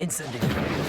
Incendio.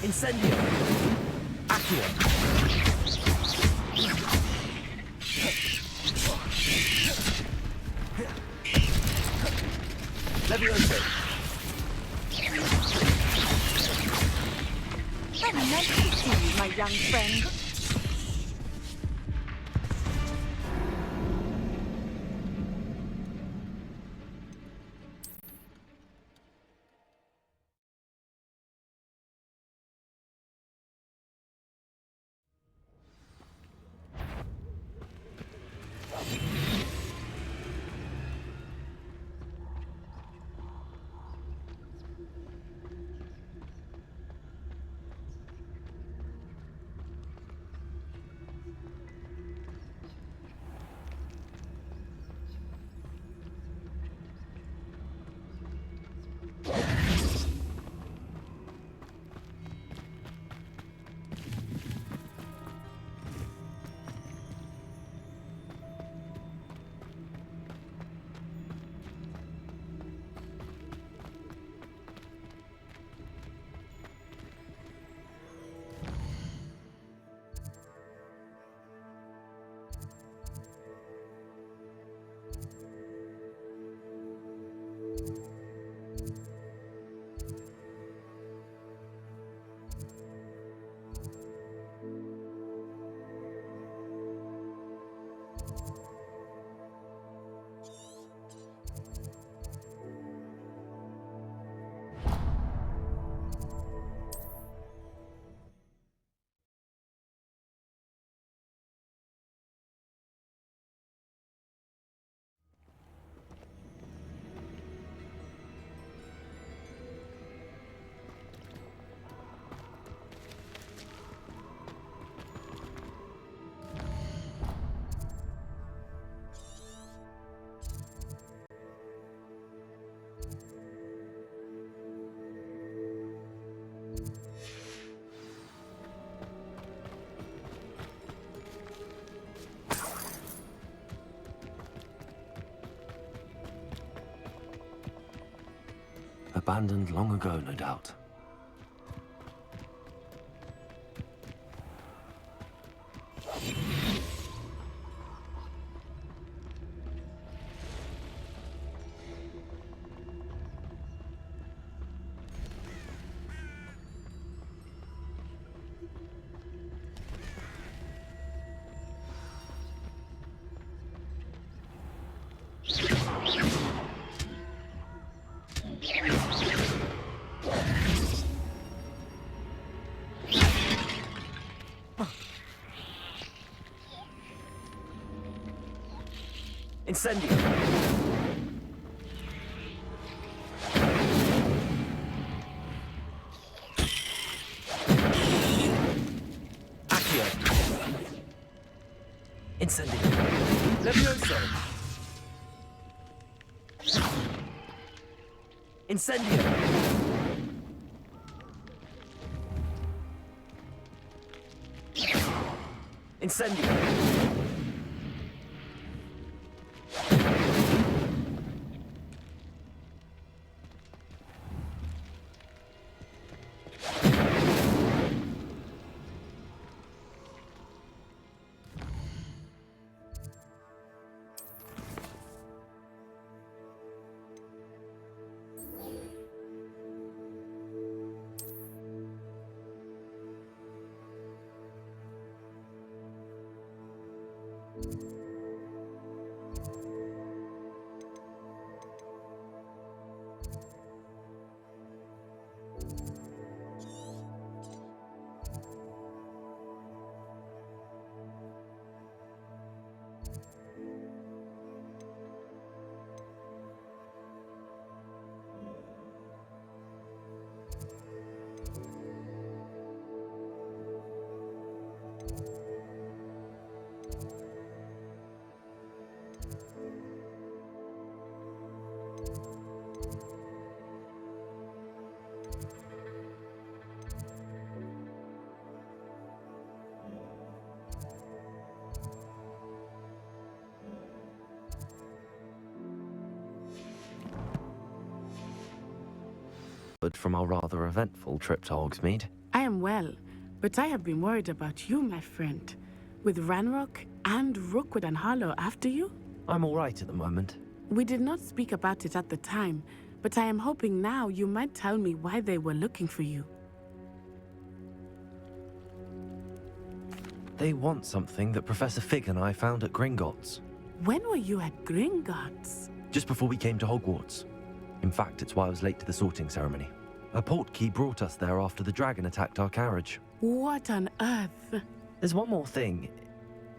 Incendio! Accio! Levioso! I'm nice to see you, my young friend. Abandoned long ago, no doubt. Incendio! Accio! Incendio! Levioso! Incendio! Incendio! recovered from our rather eventful trip to Hogsmeade. I am well, but I have been worried about you, my friend. With Ranrock and Rookwood and Harlow after you? I'm all right at the moment. We did not speak about it at the time, but I am hoping now you might tell me why they were looking for you. They want something that Professor Fig and I found at Gringotts. When were you at Gringotts? Just before we came to Hogwarts. In fact, it's why I was late to the sorting ceremony. A portkey brought us there after the dragon attacked our carriage. What on earth? There's one more thing.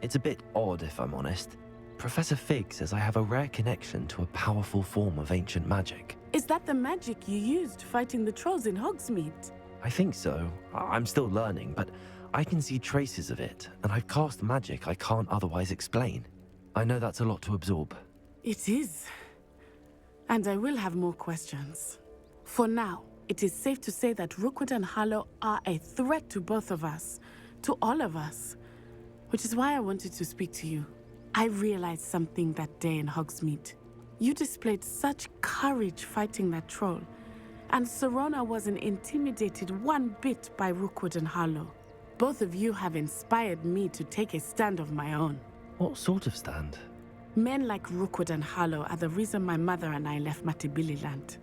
It's a bit odd, if I'm honest. Professor Fig says I have a rare connection to a powerful form of ancient magic. Is that the magic you used fighting the trolls in Hogsmeade? I think so. I'm still learning, but I can see traces of it, and I've cast magic I can't otherwise explain. I know that's a lot to absorb. It is. And I will have more questions. For now, it is safe to say that Rookwood and Harlow are a threat to both of us, to all of us, which is why I wanted to speak to you. I realized something that day in Hogsmeade. You displayed such courage fighting that troll, and Serona wasn't intimidated one bit by Rookwood and Harlow. Both of you have inspired me to take a stand of my own. What sort of stand? Men like Rookwood and Harlow are the reason my mother and I left Matabeleland.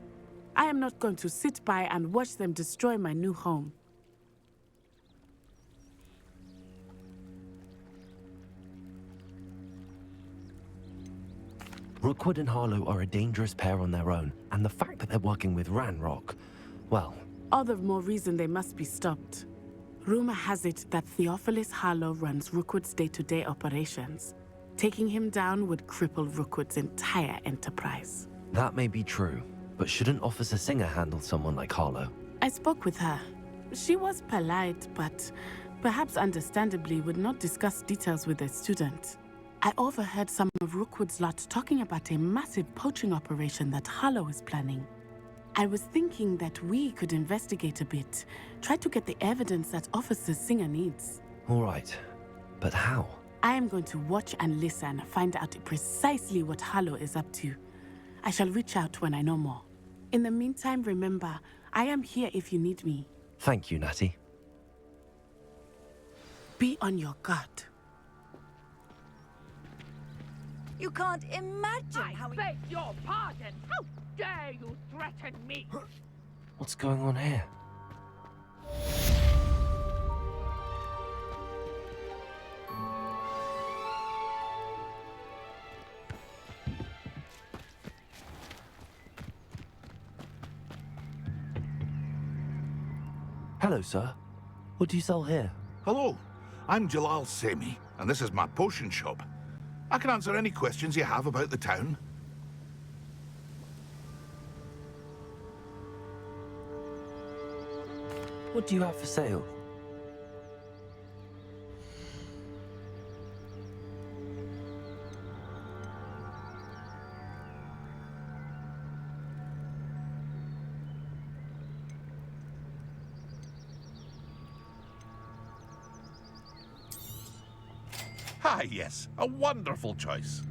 I am not going to sit by and watch them destroy my new home. Rookwood and Harlow are a dangerous pair on their own, and the fact that they're working with Ranrock, well... All the more reason they must be stopped. Rumor has it that Theophilus Harlow runs Rookwood's day-to-day operations. Taking him down would cripple Rookwood's entire enterprise. That may be true, but shouldn't Officer Singer handle someone like Harlow? I spoke with her. She was polite, but perhaps understandably would not discuss details with a student. I overheard some of Rookwood's lot talking about a massive poaching operation that Harlow is planning. I was thinking that we could investigate a bit, try to get the evidence that Officer Singer needs. All right, but how? I am going to watch and listen, find out precisely what Harlow is up to. I shall reach out when I know more. In the meantime, remember, I am here if you need me. Thank you, Natty. Be on your guard. You can't imagine how I beg your pardon! How dare you threaten me? What's going on here? Hello, sir. What do you sell here? Hello, I'm Jalal Semi, and this is my potion shop. I can answer any questions you have about the town. What do you have for sale? Ah, yes, a wonderful choice.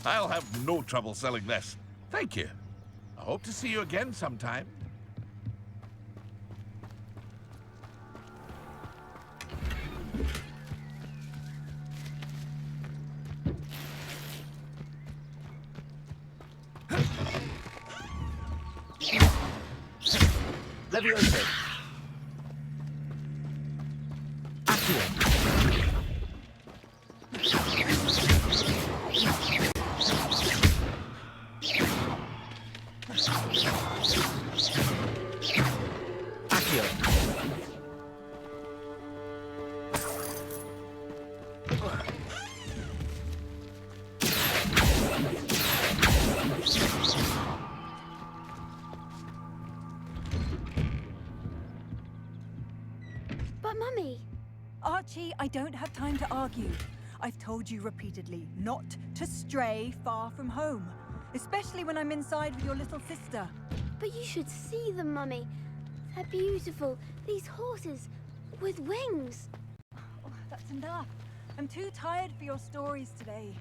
I'll have no trouble selling this. Thank you. I hope to see you again sometime. Levioso. Accio. But Mummy... Archie, I don't have time to argue. I've told you repeatedly not to stray far from home, especially when I'm inside with your little sister. But you should see them, Mummy. They're beautiful. These horses with wings. That's enough. I'm too tired for your stories today.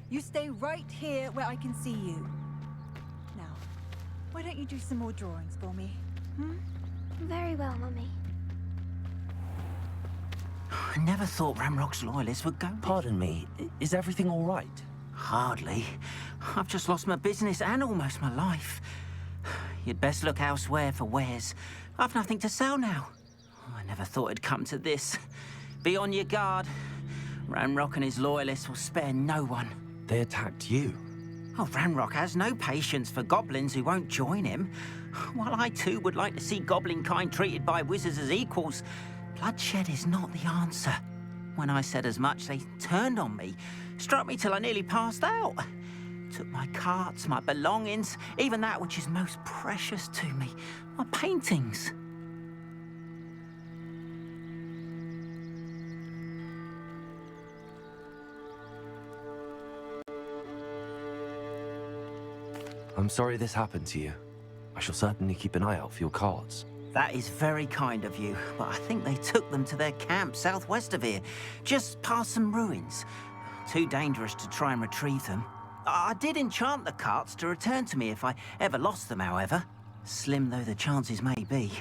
You stay right here where I can see you. Now, why don't you do some more drawings for me? Very well, Mummy. I never thought Ramrock's loyalists would go. Pardon me, is everything all right? Hardly. I've just lost my business and almost my life. You'd best look elsewhere for wares. I've nothing to sell now. I never thought it'd come to this. Be on your guard. Ramrock and his loyalists will spare no one. They attacked you. Oh, Ramrock has no patience for goblins who won't join him. While I too would like to see goblin kind treated by wizards as equals, bloodshed is not the answer. When I said as much, they turned on me, struck me till I nearly passed out. Took my carts, my belongings, even that which is most precious to me, my paintings. I'm sorry this happened to you. I shall certainly keep an eye out for your cards. That is very kind of you, but I think they took them to their camp southwest of here, just past some ruins. Too dangerous to try and retrieve them. I did enchant the carts to return to me if I ever lost them, however. Slim though the chances may be,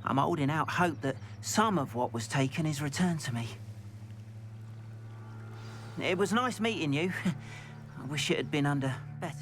I'm holding out hope that some of what was taken is returned to me. It was nice meeting you. I wish it had been under better.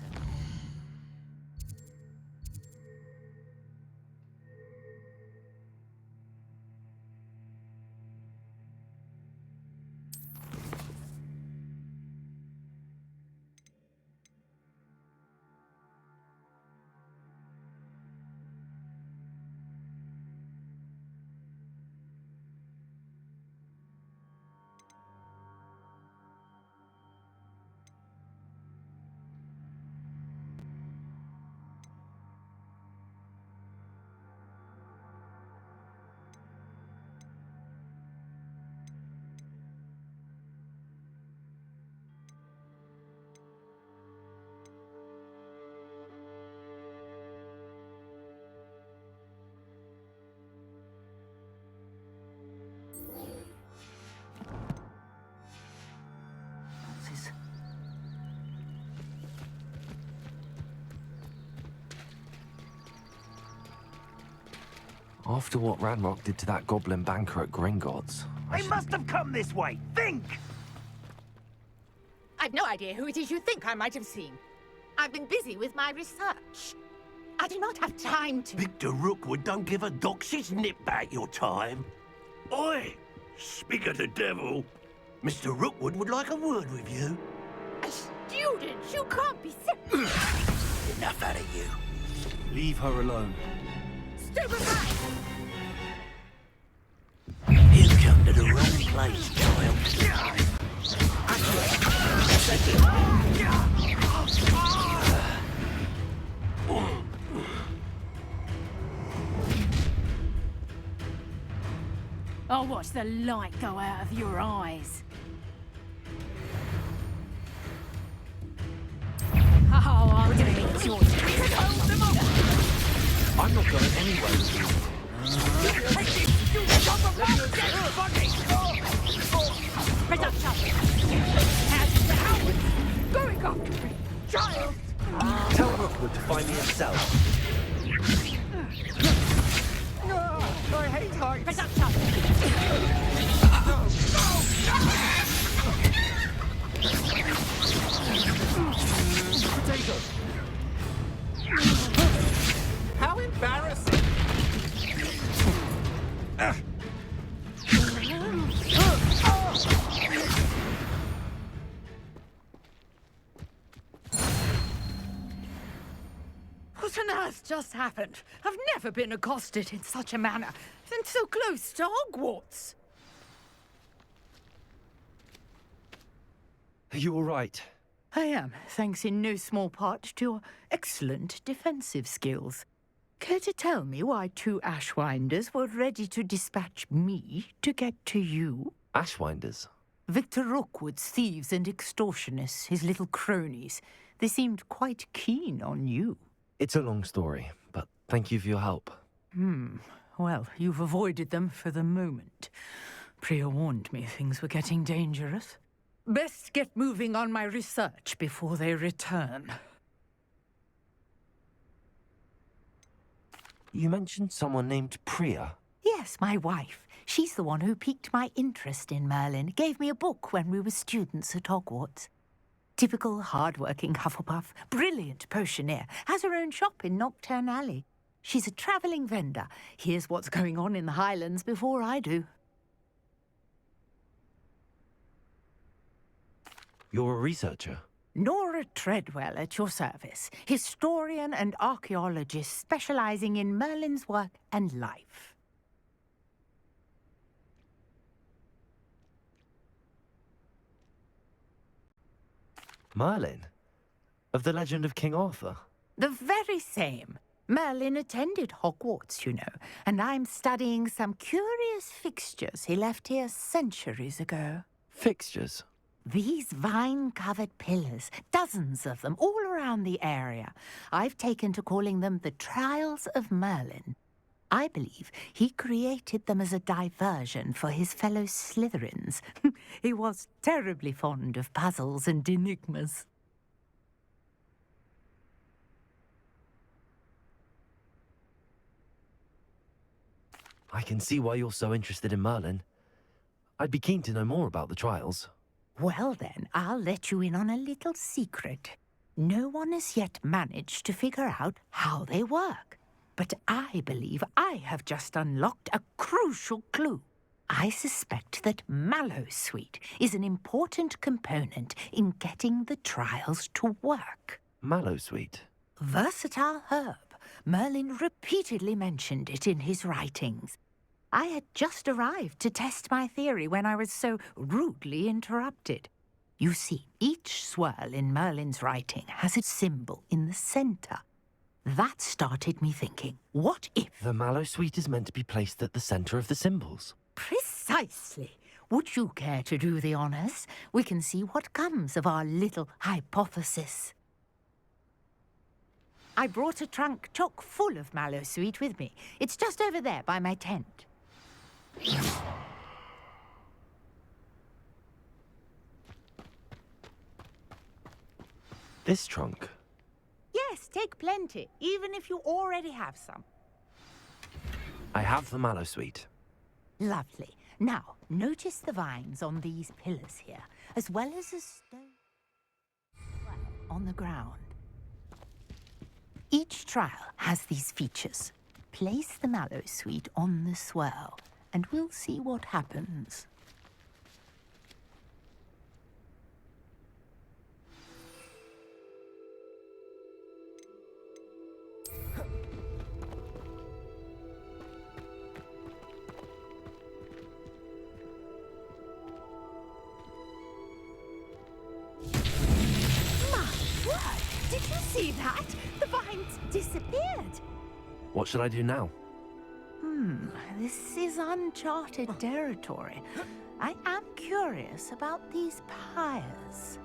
After what Ranrock did to that goblin banker at Gringotts, They must have come this way. Think! I've no idea who it is you think I might have seen. I've been busy with my research. I do not have time to... Victor Rookwood don't give a doxy's nip back your time. Oi! Speak of the devil. Mr. Rookwood would like a word with you. A student? You can't be serious. Enough out of you. Leave her alone. Stupid right! You've come to the wrong place, child. I'll watch the light go out of your eyes. Oh, I'm gonna make yours. Hold them up! I'm not going anywhere with you. Right up, child. As the Hogwarts, going after me, child. Tell Rookwood to find me himself. I hate heights. Right up, child. Potato! How embarrassing! What on earth just happened? I've never been accosted in such a manner, and so close to Hogwarts. Are you all right? I am, thanks in no small part to your excellent defensive skills. Care to tell me why two Ashwinders were ready to dispatch me to get to you? Ashwinders? Victor Rookwood's thieves and extortionists, his little cronies. They seemed quite keen on you. It's a long story, but thank you for your help. Well, you've avoided them for the moment. Priya warned me things were getting dangerous. Best get moving on my research before they return. You mentioned someone named Priya. Yes, my wife. She's the one who piqued my interest in Merlin. Gave me a book when we were students at Hogwarts. Typical hard-working Hufflepuff, brilliant potioneer, has her own shop in Nocturne Alley. She's a travelling vendor. Hears what's going on in the Highlands before I do. You're a researcher? Nora Treadwell at your service, historian and archaeologist specialising in Merlin's work and life. Merlin? Of the legend of King Arthur? The very same. Merlin attended Hogwarts, you know, and I'm studying some curious fixtures he left here centuries ago. Fixtures? These vine-covered pillars, dozens of them, all around the area. I've taken to calling them the Trials of Merlin. I believe he created them as a diversion for his fellow Slytherins. He was terribly fond of puzzles and enigmas. I can see why you're so interested in Merlin. I'd be keen to know more about the trials. Well then, I'll let you in on a little secret. No one has yet managed to figure out how they work. But I believe I have just unlocked a crucial clue. I suspect that Mallowsweet is an important component in getting the trials to work. Mallowsweet? Versatile herb. Merlin repeatedly mentioned it in his writings. I had just arrived to test my theory when I was so rudely interrupted. You see, each swirl in Merlin's writing has a symbol in the centre. That started me thinking, what if... The Mallowsweet is meant to be placed at the centre of the symbols. Precisely. Would you care to do the honours? We can see what comes of our little hypothesis. I brought a trunk chock full of Mallowsweet with me. It's just over there by my tent. This trunk? Yes, take plenty, even if you already have some. I have the Mallowsweet. Lovely. Now, notice the vines on these pillars here, as well as a stone on the ground. Each trial has these features. Place the Mallowsweet on the swirl, and we'll see what happens. Did you see that? The vines disappeared. What should I do now? This is uncharted territory. I am curious about these pyres.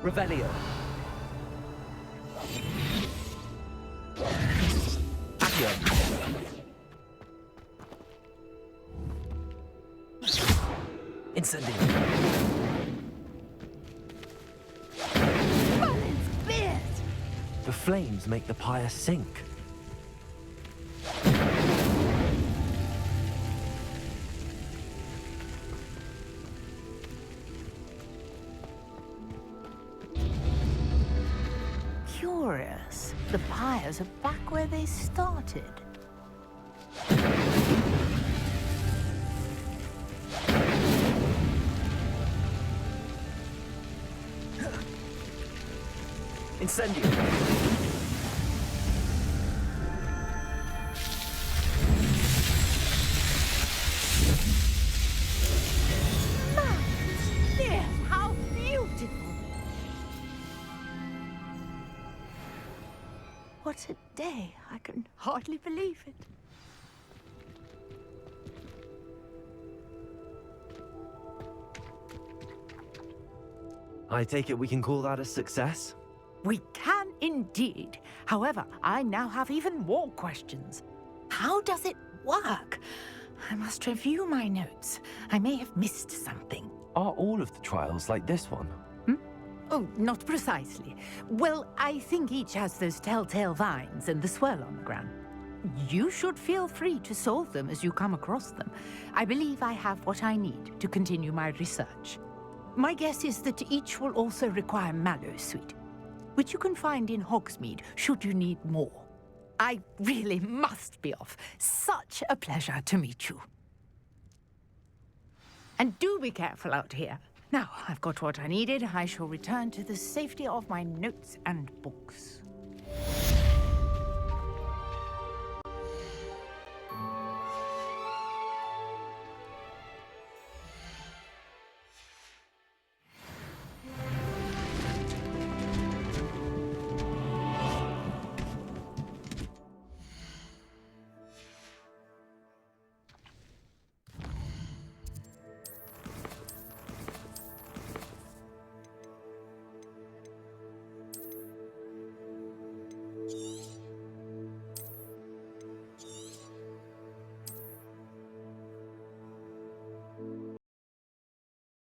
Revelio. Accio. Incendio. Merlin's beard! The flames make the pyre sink. Curious. The pyres are back where they started. Incendio. Yes, how beautiful! What a day. I can hardly believe it. I take it we can call that a success? We can indeed. However, I now have even more questions. How does it work? I must review my notes. I may have missed something. Are all of the trials like this one? Oh, not precisely. Well, I think each has those telltale vines and the swirl on the ground. You should feel free to solve them as you come across them. I believe I have what I need to continue my research. My guess is that each will also require Mallowsweet, which you can find in Hogsmeade should you need more. I really must be off. Such a pleasure to meet you. And do be careful out here. Now, I've got what I needed. I shall return to the safety of my notes and books.